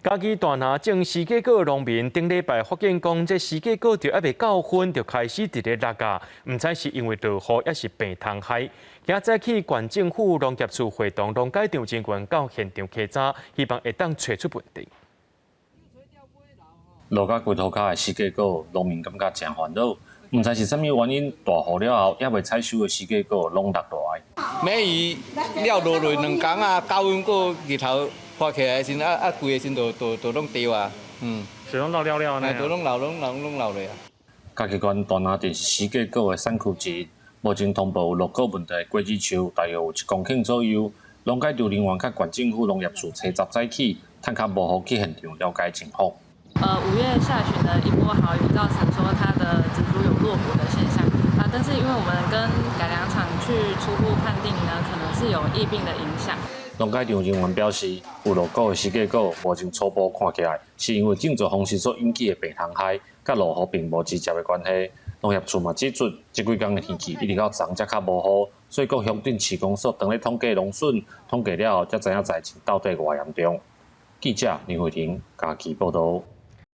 嘉义大拿种四季果农民顶礼拜发现讲，这四季果就还未到分，就开始伫咧落架，唔知是因为落雨，还是病虫害。今早起，县政府农业处会同农改场人员到现场稽查，希望会当找出问题。落到龟头卡的四季果，农民感觉真烦恼，唔知是啥物原因，大雨了后，还未采收的四季果拢落落来。每鱼了落落2天啊，9分过日头发起来时，规个时都拢掉啊，是拢老了呢？都拢流咧啊。嘉义县大拿镇是四季果的产区之一，目前通报有落果问题的果子树，大约有1公顷左右。农改场人员甲县政府农业处初10早起，趁较无雨去现场了解情况。5月下旬的一波豪雨，造成说它的植株有落果的现象啊，但是因为我们跟改良场去初步判定呢，可能是有疫病的影响。农改场人员表示，有落果的四季果，目前初步看起来是因为种植方式所引起的病虫害，甲落雨并无直接的关系。农业处嘛指出，这几天的天气一直到昨才较无雨，所以各乡镇市公所当咧统计农损，统计了后才知影灾情到底偌严重。记者林慧婷，嘉义报道。